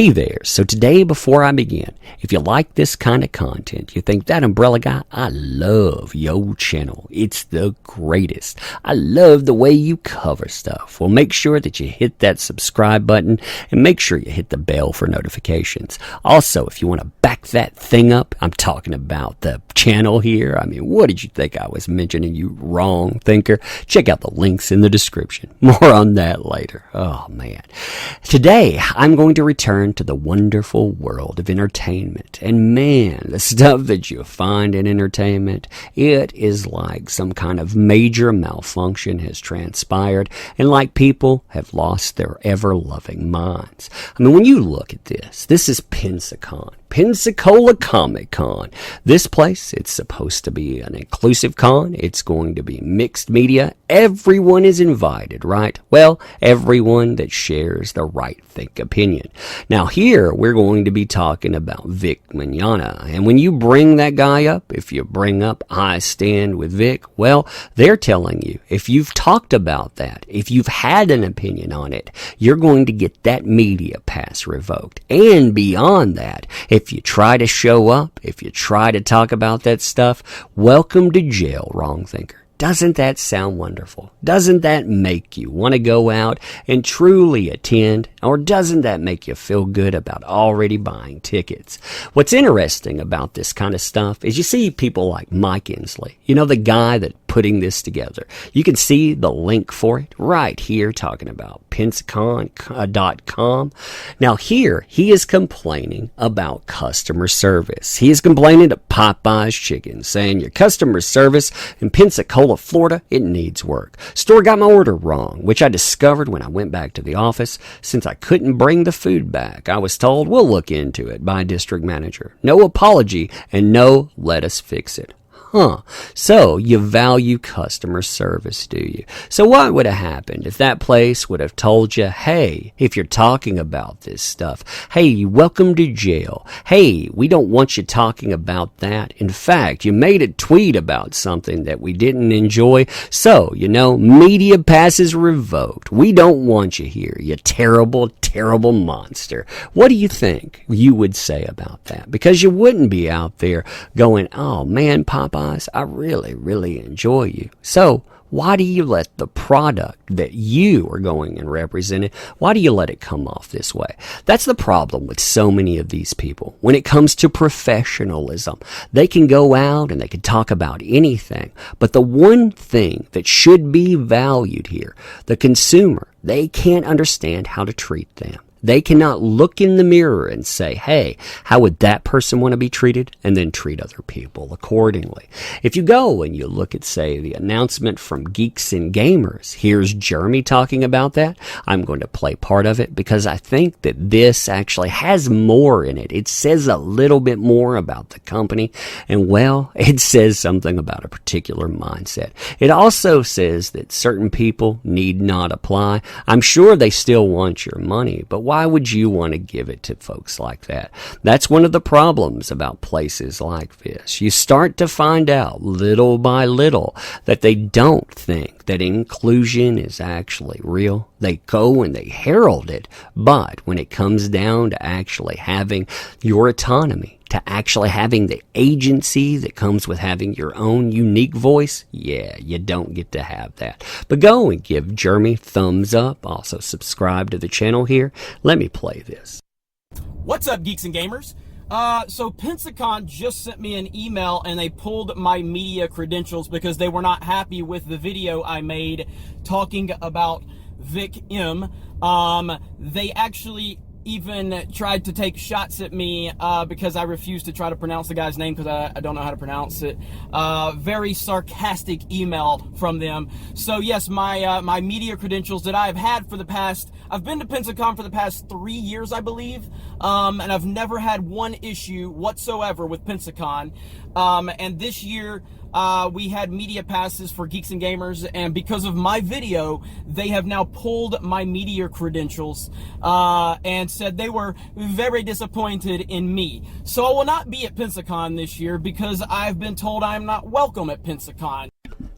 Hey there, so today before I begin, if you like this kind of content, you think that umbrella guy, I love your channel. It's the greatest. I love the way you cover stuff. Well, make sure that you hit that subscribe button and make sure you hit the bell for notifications. Also, if you want to back that thing up, I'm talking about the channel here. I mean, what did you think I was mentioning, you wrong thinker? Check out the links in the description. More on that later. Oh, man. Today, I'm going to return to the wonderful world of entertainment. And man, the stuff that you find in entertainment, it is like some kind of major malfunction has transpired and like people have lost their ever-loving minds. I mean, when you look at this is Pensacon. Pensacola Comic Con. This place, it's supposed to be an inclusive con. It's going to be mixed media. Everyone is invited, right? Well, everyone that shares the right think opinion. Now here, we're going to be talking about Vic Mignogna. And when you bring that guy up, if you bring up IStandWithVic, well, they're telling you, if you've talked about that, if you've had an opinion on it, you're going to get that media pass revoked. And beyond that, if you try to show up, if you try to talk about that stuff, welcome to jail, wrong thinker. Doesn't that sound wonderful? Doesn't that make you want to go out and truly attend? Or doesn't that make you feel good about already buying tickets? What's interesting about this kind of stuff is you see people like Mike Inslee, you know, the guy that putting this together. You can see the link for it right here talking about Pensacon.com. Now here, he is complaining about customer service. He is complaining to Popeye's Chicken, saying your customer service in Pensacola, Florida, it needs work. Store got my order wrong, which I discovered when I went back to the office. Since I couldn't bring the food back, I was told we'll look into it by district manager. No apology and no let us fix it. Huh. So you value customer service, do you? So what would have happened if that place would have told you, hey, if you're talking about this stuff, hey, welcome to jail. Hey, we don't want you talking about that. In fact, you made a tweet about something that we didn't enjoy. So, you know, media passes revoked. We don't want you here, you terrible, terrible monster. What do you think you would say about that? Because you wouldn't be out there going, oh man, Popeye, I really, really enjoy you. So why do you let the product that you are going and representing, why do you let it come off this way? That's the problem with so many of these people. When it comes to professionalism, they can go out and they can talk about anything. But the one thing that should be valued here, the consumer, they can't understand how to treat them. They cannot look in the mirror and say, hey, how would that person want to be treated? And then treat other people accordingly. If you go and you look at, say, the announcement from Geeks and Gamers, here's Jeremy talking about that. I'm going to play part of it because I think that this actually has more in it. It says a little bit more about the company. And, well, it says something about a particular mindset. It also says that certain people need not apply. I'm sure they still want your money, but why would you want to give it to folks like that? That's one of the problems about places like this. You start to find out little by little that they don't think that inclusion is actually real. They go and they herald it, but when it comes down to actually having your autonomy, to actually having the agency that comes with having your own unique voice, yeah, you don't get to have that. But go and give Jeremy thumbs up. Also subscribe to the channel here. Let me play this. What's up, geeks and gamers? So Pensacon just sent me an email and they pulled my media credentials because they were not happy with the video I made talking about Vic M. They actually even tried to take shots at me because I refused to try to pronounce the guy's name because I don't know how to pronounce it. Very sarcastic email from them. So yes, my media credentials that I've had for the past, I've been to Pensacon for the past 3 years, I believe, and I've never had one issue whatsoever with Pensacon. And this year, we had media passes for Geeks and Gamers, and because of my video, they have now pulled my media credentials and said they were very disappointed in me. So I will not be at Pensacon this year because I've been told I am not welcome at Pensacon.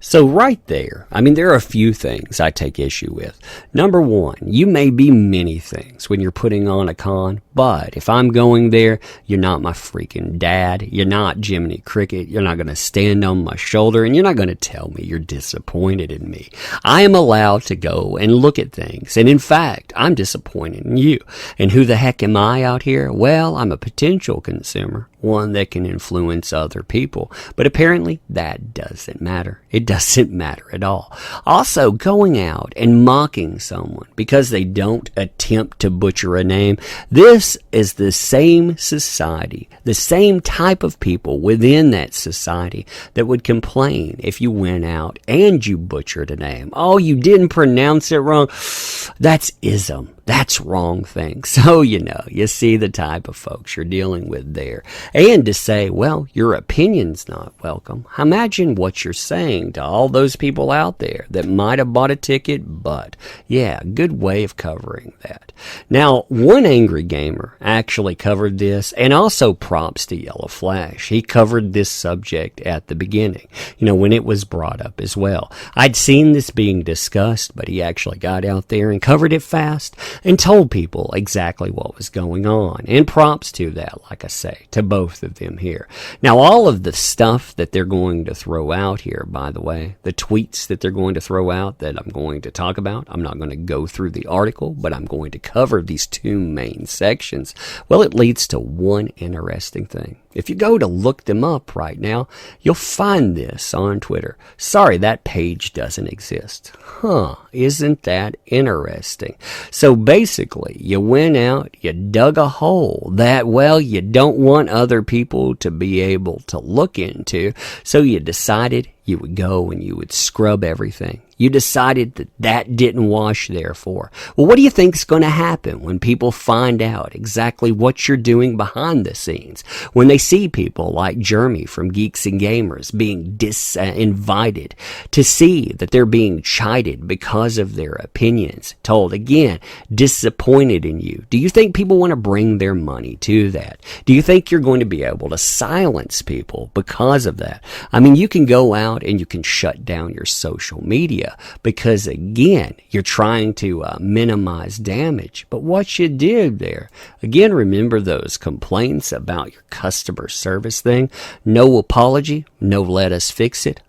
So right there, I mean, there are a few things I take issue with. Number one, you may be many things when you're putting on a con, But if I'm going there, you're not my freaking dad. You're not Jiminy Cricket. You're not going to stand on my shoulder, and you're not going to tell me you're disappointed in me. I am allowed to go and look at things. And in fact, I'm disappointed in you. And who the heck am I out here? Well, I'm a potential consumer, one that can influence other people. But apparently that doesn't matter. It doesn't matter at all. Also, going out and mocking someone because they don't attempt to butcher a name, this is the same society, the same type of people within that society that would complain if you went out and you butchered a name. Oh, you didn't pronounce it wrong. That's ism. That's wrong thing. So, you see the type of folks you're dealing with there. And to say, well, your opinion's not welcome. Imagine what you're saying to all those people out there that might have bought a ticket, but yeah, good way of covering that. Now, one angry gamer actually covered this, and also props to Yellow Flash. He covered this subject at the beginning, when it was brought up as well. I'd seen this being discussed, but he actually got out there and covered it fast and told people exactly what was going on. And props to that, like I say, to both of them here. Now, all of the stuff that they're going to throw out here, by the way, the tweets that they're going to throw out that I'm going to talk about, I'm not going to go through the article, but I'm going to cover these two main sections. Well, it leads to one interesting thing. If you go to look them up right now, you'll find this on Twitter. Sorry, that page doesn't exist. Isn't that interesting? So basically, you went out, you dug a hole that, well, you don't want other people to be able to look into, so you decided you would go and you would scrub everything. You decided that didn't wash, therefore. Well, what do you think is going to happen when people find out exactly what you're doing behind the scenes? When they see people like Jeremy from Geeks and Gamers being invited to see that they're being chided because of their opinions, told again, disappointed in you. Do you think people want to bring their money to that? Do you think you're going to be able to silence people because of that? I mean, you can go out and you can shut down your social media because, again, you're trying to minimize damage. But what you did there, again, remember those complaints about your customer service thing? No apology, no let us fix it.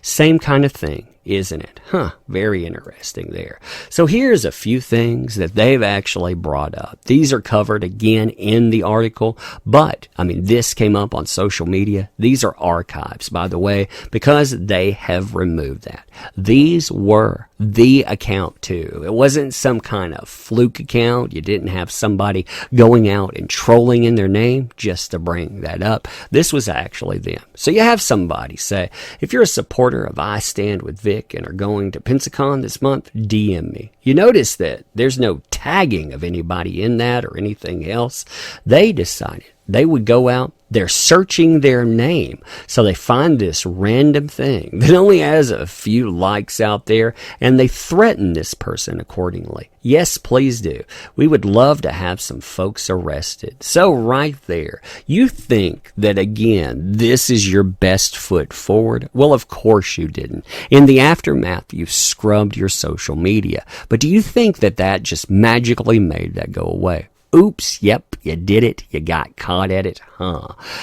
Same kind of thing, isn't it? Very interesting there. So here's a few things that they've actually brought up. These are covered again in the article, but this came up on social media. These are archives, by the way, because they have removed that. These were the account too. It wasn't some kind of fluke account. You didn't have somebody going out and trolling in their name just to bring that up. This was actually them. So you have somebody say, if you're a supporter of IStandWithVic and are going to Pensacon this month, DM me. You notice that there's no tagging of anybody in that or anything else. They decided they would go out, they're searching their name, so they find this random thing that only has a few likes out there, and they threaten this person accordingly. Yes, please do. We would love to have some folks arrested. So right there, you think that, again, this is your best foot forward? Well, of course you didn't. In the aftermath, you scrubbed your social media. But do you think that just magically made that go away? Oops, yep, you did it. You got caught at it,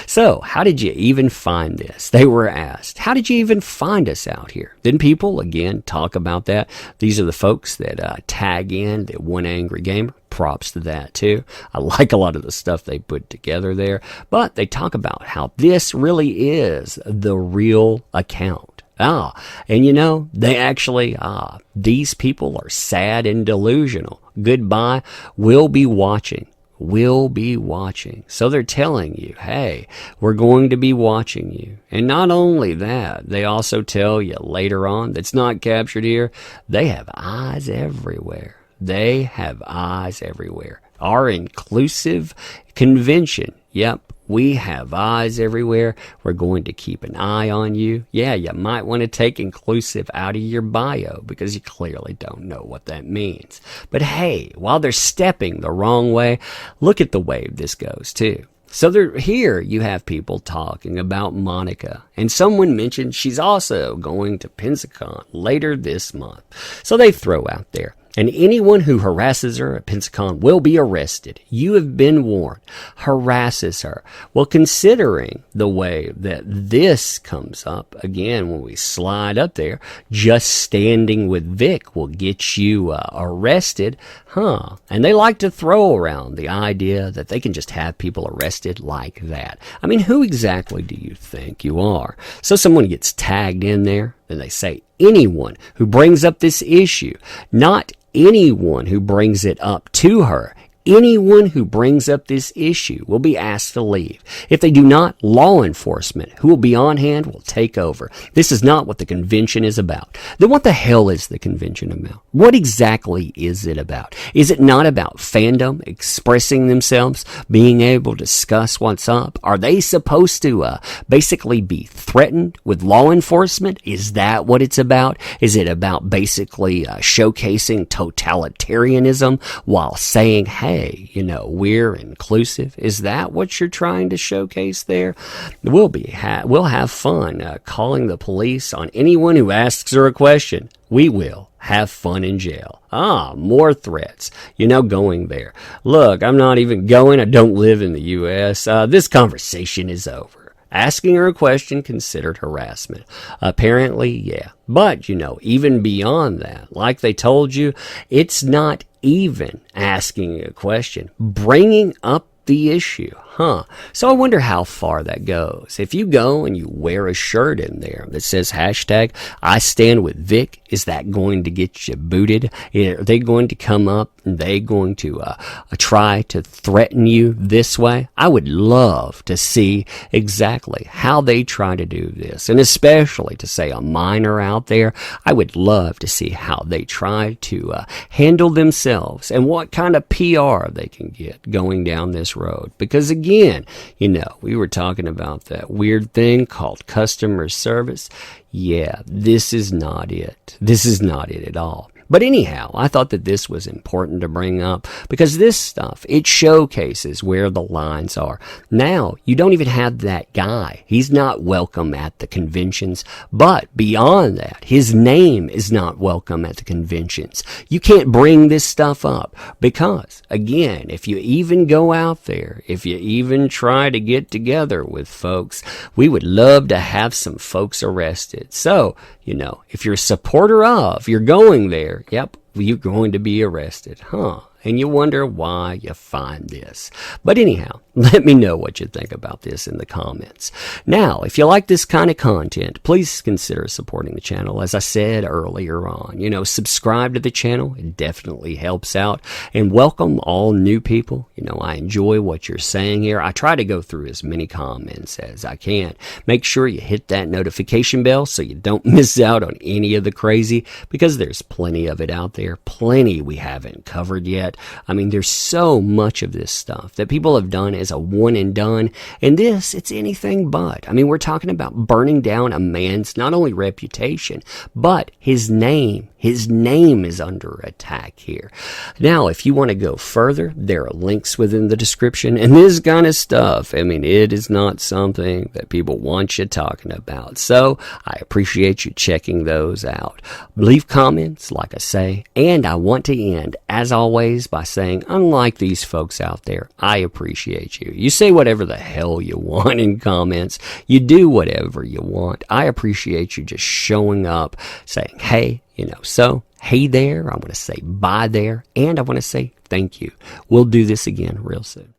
So, how did you even find this? They were asked, how did you even find us out here? Then people, again, talk about that. These are the folks that tag in the One Angry Gamer. Props to that, too. I like a lot of the stuff they put together there. But they talk about how this really is the real account. And they actually, these people are sad and delusional. Goodbye. We'll be watching. So they're telling you, hey, we're going to be watching you. And not only that, they also tell you later on, that's not captured here, they have eyes everywhere. Our inclusive convention, yep. We have eyes everywhere. We're going to keep an eye on you. Yeah, you might want to take inclusive out of your bio because you clearly don't know what that means. But hey, while they're stepping the wrong way, look at the way this goes too. So here you have people talking about Monica, and someone mentioned she's also going to Pensacon later this month. So they throw out there, And anyone who harasses her at Pensacon will be arrested. You have been warned. Harasses her. Well, considering the way that this comes up, again, when we slide up there, just standing with Vic will get you arrested. And they like to throw around the idea that they can just have people arrested like that. I mean, who exactly do you think you are? So someone gets tagged in there, and they say anyone who brings up this issue, not anyone who brings it up to her. Anyone who brings up this issue will be asked to leave. If they do not, law enforcement, who will be on hand, will take over. This is not what the convention is about. Then what the hell is the convention about? What exactly is it about? Is it not about fandom, expressing themselves, being able to discuss what's up? Are they supposed to basically be threatened with law enforcement? Is that what it's about? Is it about basically showcasing totalitarianism while saying, hey, we're inclusive? Is that what you're trying to showcase there? We'll have fun calling the police on anyone who asks her a question. We will have fun in jail. More threats. Going there. Look, I'm not even going. I don't live in the U.S. This conversation is over. Asking her a question considered harassment. Apparently, yeah. But, even beyond that, like they told you, it's not even asking a question. Bringing up the issue. So I wonder how far that goes. If you go and you wear a shirt in there that says hashtag IStandWithVic, is that going to get you booted? Are they going to come up and they going to try to threaten you this way? I would love to see exactly how they try to do this. And especially to say a minor out there, I would love to see how they try to handle themselves and what kind of PR they can get going down this road. Because again, we were talking about that weird thing called customer service. Yeah, this is not it. This is not it at all. But anyhow, I thought that this was important to bring up because this stuff, it showcases where the lines are. Now, you don't even have that guy. He's not welcome at the conventions. But beyond that, his name is not welcome at the conventions. You can't bring this stuff up because, again, if you even go out there, if you even try to get together with folks, we would love to have some folks arrested. So, if you're a supporter of, you're going there, yep, you're going to be arrested. And you wonder why you find this. But anyhow, let me know what you think about this in the comments. Now, if you like this kind of content, please consider supporting the channel. As I said earlier on, subscribe to the channel. It definitely helps out. And welcome all new people. I enjoy what you're saying here. I try to go through as many comments as I can. Make sure you hit that notification bell so you don't miss out on any of the crazy, because there's plenty of it out there. Plenty we haven't covered yet. I mean, there's so much of this stuff that people have done as a one and done, and this, it's anything but. I mean, we're talking about burning down a man's not only reputation, but his name. His name is under attack here. Now, if you want to go further, there are links within the description, and this kind of stuff, I mean, it is not something that people want you talking about. So I appreciate you checking those out. Leave comments, like I say, and I want to end, as always, by saying, unlike these folks out there, I appreciate you. You say whatever the hell you want in comments. You do whatever you want. I appreciate you just showing up, saying, hey, so, hey there, I want to say bye there, and I want to say thank you. We'll do this again real soon.